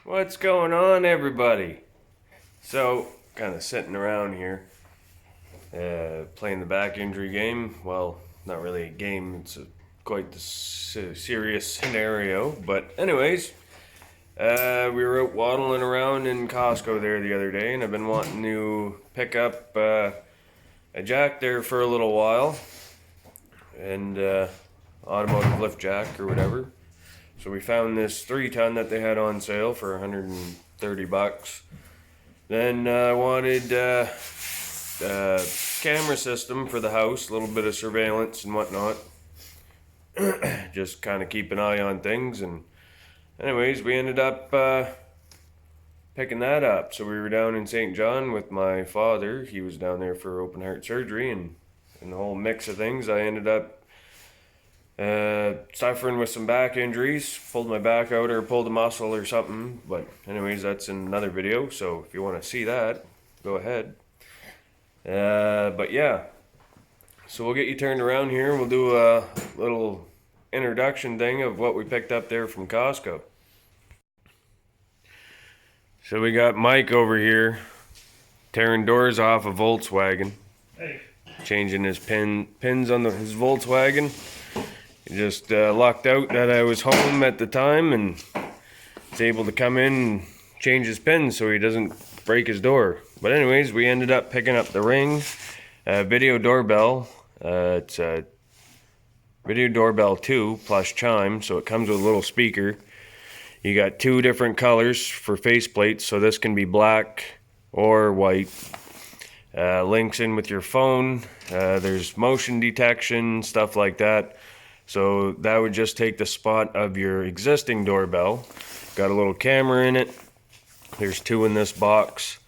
What's going on, everybody? So, kind of sitting around here, playing the back injury game. Well, not really a game, it's quite the serious scenario. But, anyways, we were out waddling around in Costco there the other day, and I've been wanting to pick up a jack there for a little while, and automotive lift jack or whatever. So we found this 3-ton that they had on sale for $130. Then I wanted a camera system for the house, a little bit of surveillance and whatnot. Just kind of keep an eye on things. And anyways, we ended up picking that up. So we were down in St. John with my father. He was down there for open heart surgery, and in the whole mix of things, I ended up suffering with some back injuries. Pulled my back out or pulled a muscle or something. But anyways, that's in another video, so if you want to see that, go ahead. But yeah, so we'll get you turned around here and we'll do a little introduction thing of what we picked up there from Costco. So we got Mike over here tearing doors off a Volkswagen. Hey. Changing his pins on his Volkswagen. He just lucked out that I was home at the time and was able to come in and change his pins so he doesn't break his door. But anyways, we ended up picking up the Ring video doorbell. It's a video doorbell 2 plus chime, so it comes with a little speaker. You got 2 different colors for faceplates, so this can be black or white. Links in with your phone. There's motion detection, stuff like that. So that would just take the spot of your existing doorbell. Got a little camera in it. There's 2 in this box.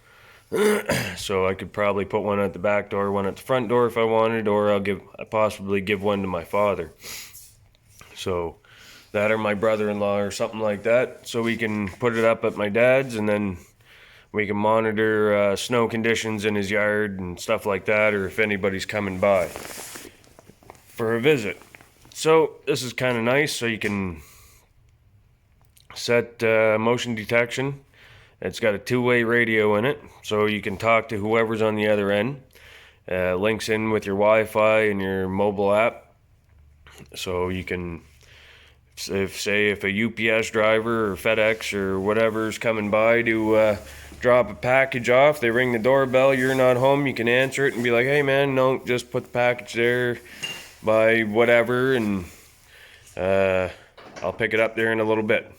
So I could probably put one at the back door, one at the front door if I wanted, or I'll possibly give one to my father. So that or my brother-in-law or something like that. So we can put it up at my dad's, and then we can monitor snow conditions in his yard and stuff like that, or if anybody's coming by for a visit. So this is kind of nice, so you can set motion detection. It's got a 2-way radio in it, so you can talk to whoever's on the other end. Links in with your Wi-Fi and your mobile app, so you can, if a UPS driver or FedEx or whatever's coming by to drop a package off, they ring the doorbell, you're not home, you can answer it and be like, hey man, no, just put the package there by whatever, and I'll pick it up there in a little bit.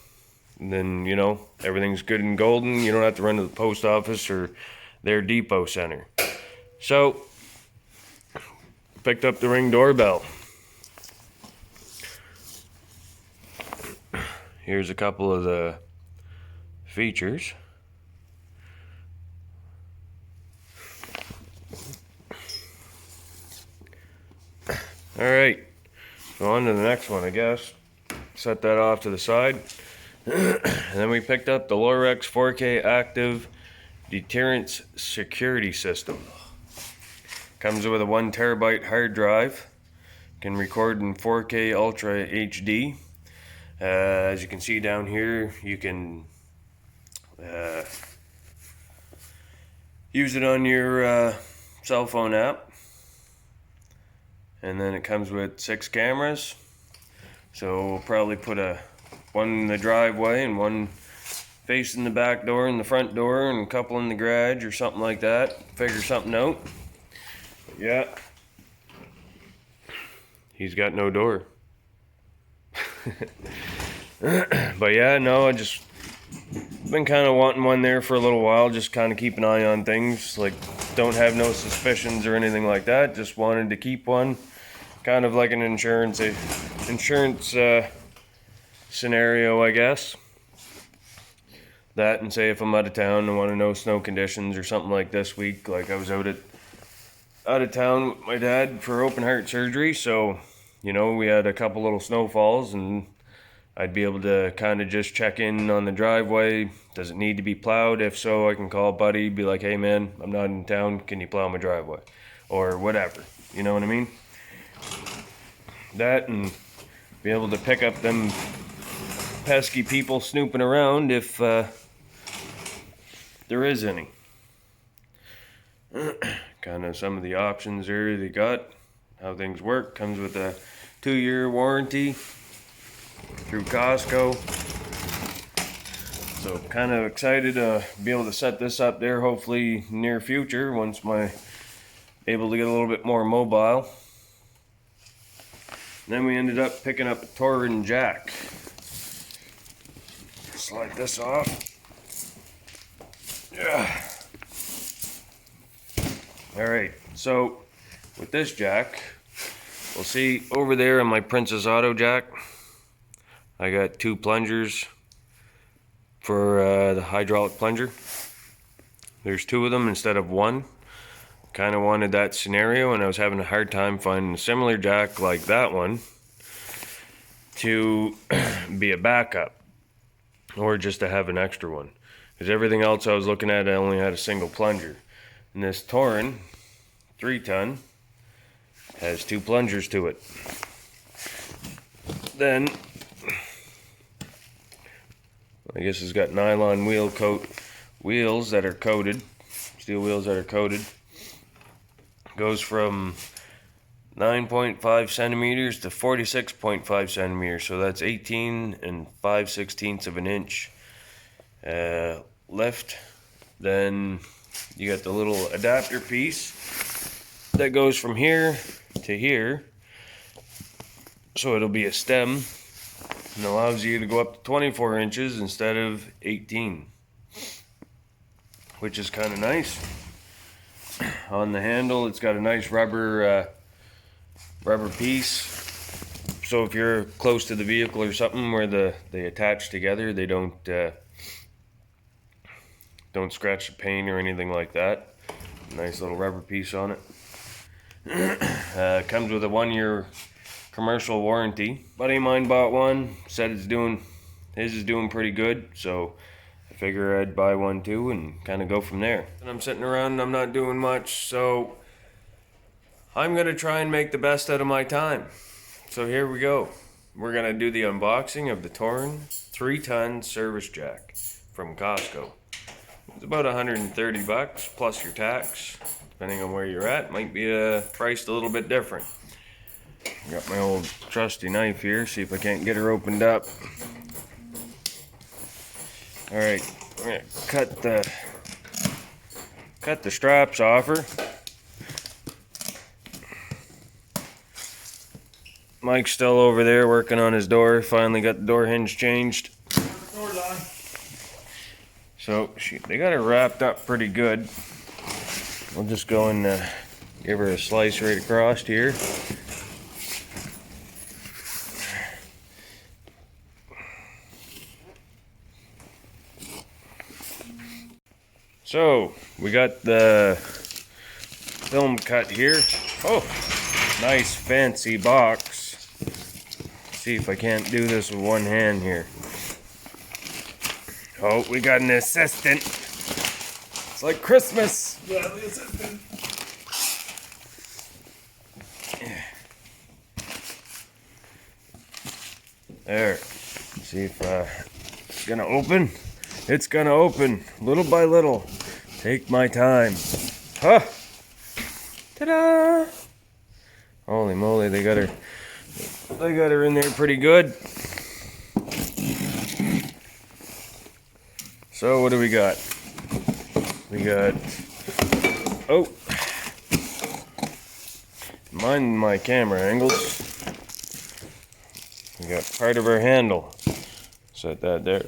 And then, you know, everything's good and golden. You don't have to run to the post office or their depot center. So, picked up the Ring doorbell. Here's a couple of the features. Alright, so on to the next one, I guess. Set that off to the side. And then we picked up the Lorex 4K Active Deterrence Security System. Comes with a 1 terabyte hard drive. Can record in 4K Ultra HD. As you can see down here, you can use it on your cell phone app. And then it comes with 6 cameras. So we'll probably put one in the driveway and one facing the back door and the front door, and a couple in the garage or something like that. Figure something out. But yeah. He's got no door. But yeah, no, I just been kind of wanting one there for a little while, just kind of keep an eye on things. Like, don't have no suspicions or anything like that, just wanted to keep one, kind of like an insurance scenario, I guess. That, and say if I'm out of town and want to know snow conditions or something like this week, like I was out of town with my dad for open heart surgery, so you know, we had a couple little snowfalls, and I'd be able to kind of just check in on the driveway. Does it need to be plowed? If so, I can call a buddy, be like, hey man, I'm not in town, can you plow my driveway? Or whatever, you know what I mean? That, and be able to pick up them pesky people snooping around if there is any. Kind of some of the options there they got, how things work. Comes with a 2-year warranty through Costco. So kind of excited to be able to set this up there, hopefully near future, once my able to get a little bit more mobile. And then we ended up picking up a Torin jack. Slide this off. Yeah. Alright, so with this jack, we'll see over there on my Princess Auto jack, I got 2 plungers for the hydraulic plunger. There's 2 of them instead of 1. Kind of wanted that scenario, and I was having a hard time finding a similar jack like that one to be a backup, or just to have an extra one, because everything else I was looking at, I only had a single plunger. And this Torin 3-ton has 2 plungers to it. Then I guess it's got nylon wheels that are coated, steel wheels that are coated. Goes from 9.5 centimeters to 46.5 centimeters, so that's 18 5/16 of an inch lift. Then you got the little adapter piece that goes from here to here, so it'll be a stem and allows you to go up to 24 inches instead of 18, which is kind of nice. On the handle, it's got a nice rubber piece, so if you're close to the vehicle or something where they attach together, they don't scratch the paint or anything like that. Nice little rubber piece on it. Comes with a 1-year commercial warranty. Buddy of mine bought one, said his is doing pretty good, so I figure I'd buy one too and kind of go from there. And I'm sitting around and I'm not doing much, so I'm gonna try and make the best out of my time. So here we go. We're gonna do the unboxing of the Torin 3-ton service jack from Costco. It's about 130 bucks plus your tax, depending on where you're at. Might be priced a little bit different. Got my old trusty knife here, see if I can't get her opened up. Alright, I'm gonna cut the straps off her. Mike's still over there working on his door. Finally got the door hinge changed. So they got her wrapped up pretty good. We'll just go and give her a slice right across here. So we got the film cut here. Oh, nice fancy box. Let's see if I can't do this with one hand here. Oh, we got an assistant. It's like Christmas. Yeah, the assistant. There. See if it's gonna open. It's gonna open little by little. Take my time. Huh? Ta-da! Holy moly, they got her in there pretty good. So what do we got? We got, oh, mind my camera angles. We got part of her handle. Set that there.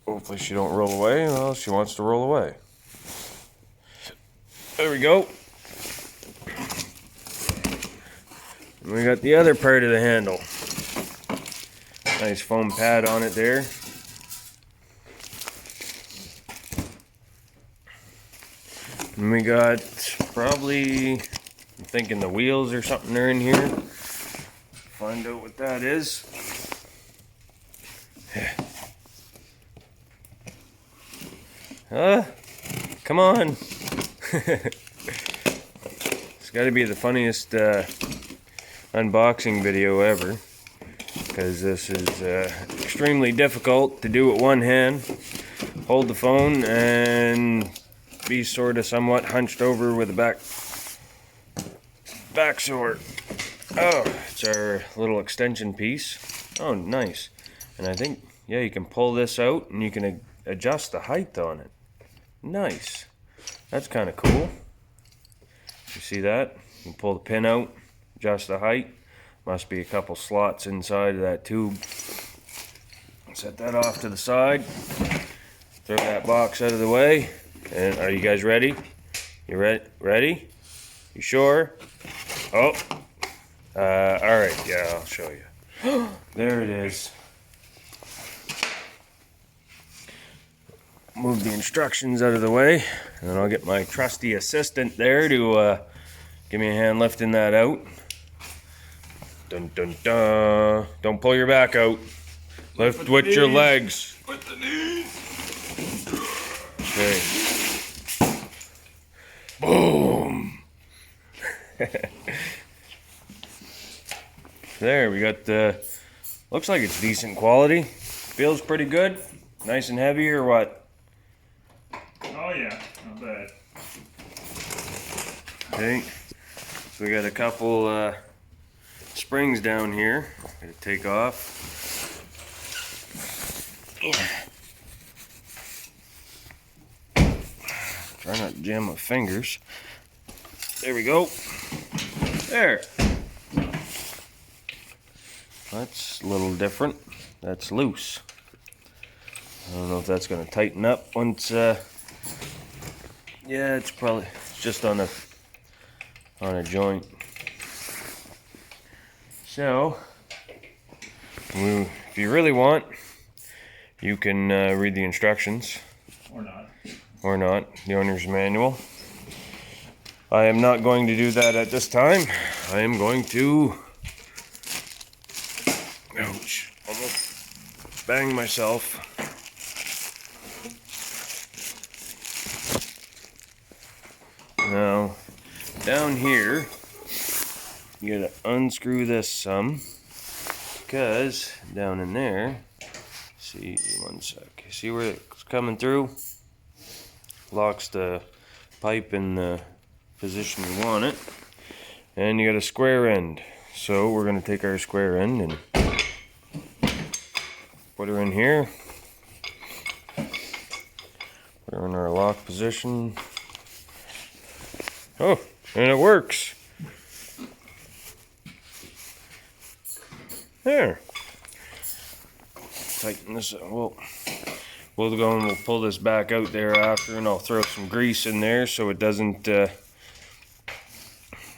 Hopefully she don't roll away. Well, she wants to roll away. There we go. And we got the other part of the handle. Nice foam pad on it there. And we got probably, I'm thinking the wheels or something are in here. Find out what that is. Come on. It's got to be the funniest unboxing video ever, because this is extremely difficult to do with one hand. hold the phone and be sort of somewhat hunched over with a back sore. Oh, it's our little extension piece. Oh, nice. And I think, yeah, you can pull this out and you can adjust the height on it. Nice. That's kind of cool. You see that? You can pull the pin out, adjust the height. Must be a couple slots inside of that tube. Set that off to the side. Throw that box out of the way. And are you guys ready? You ready? You sure? Oh. Alright, yeah, I'll show you. There it is. Move the instructions out of the way, and then I'll get my trusty assistant there to give me a hand lifting that out. Dun dun dun. Don't pull your back out. Lift with your legs. With the knees. Okay. Boom. There, we got looks like it's decent quality. Feels pretty good. Nice and heavy or what? Oh yeah, not bad. Okay. So we got a couple springs down here. Gotta take off. Try not to jam my fingers. There we go. There. That's a little different. That's loose. I don't know if that's going to tighten up once. Yeah, it's probably just on a joint. So, if you really want, you can read the instructions. Or not. Or not, the owner's manual. I am not going to do that at this time. I am going to, ouch, almost bang myself. Now, down here, you gotta unscrew this some, because down in there, see, one sec, see where it's coming through? Locks the pipe in the position you want it, and you got a square end. So we're going to take our square end and put her in here, put her in our lock position. Oh, and it works. There. Tighten this up. We'll go and we'll pull this back out there after, and I'll throw some grease in there so it doesn't,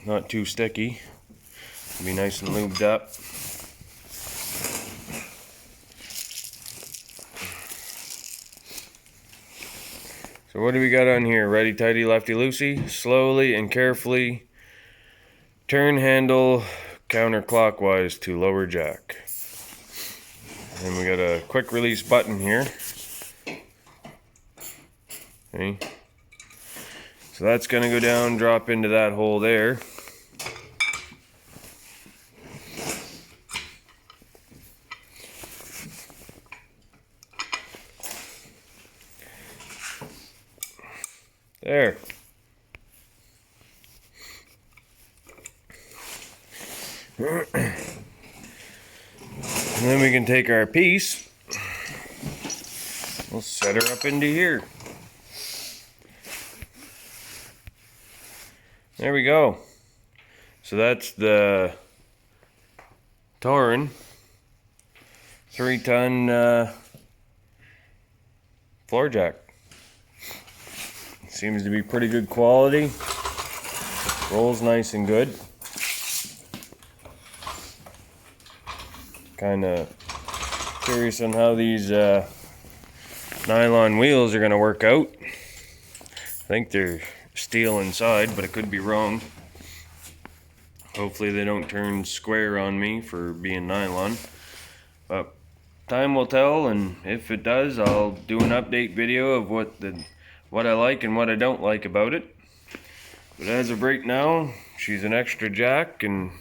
not too sticky. It'll be nice and lubed up. So what do we got on here? Righty tighty, lefty loosey. Slowly and carefully turn handle counterclockwise to lower jack. And we got a quick release button here. Okay. So that's going to go down, drop into that hole there. There. And then we can take our piece, we'll set her up into here. There we go. So that's the Torin 3-ton floor jack. Seems to be pretty good quality. Rolls nice and good. Kind of curious on how these nylon wheels are going to work out. I think they're steel inside, but I could be wrong. Hopefully they don't turn square on me for being nylon. But time will tell, and if it does, I'll do an update video of what I like and what I don't like about it. But as of right now, she's an extra jack, and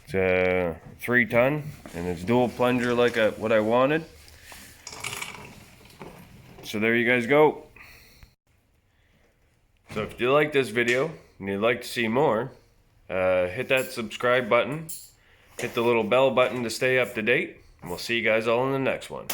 it's a 3-ton, and it's dual plunger like what I wanted. So there you guys go. So if you like this video and you'd like to see more, hit that subscribe button, hit the little bell button to stay up to date, and we'll see you guys all in the next one.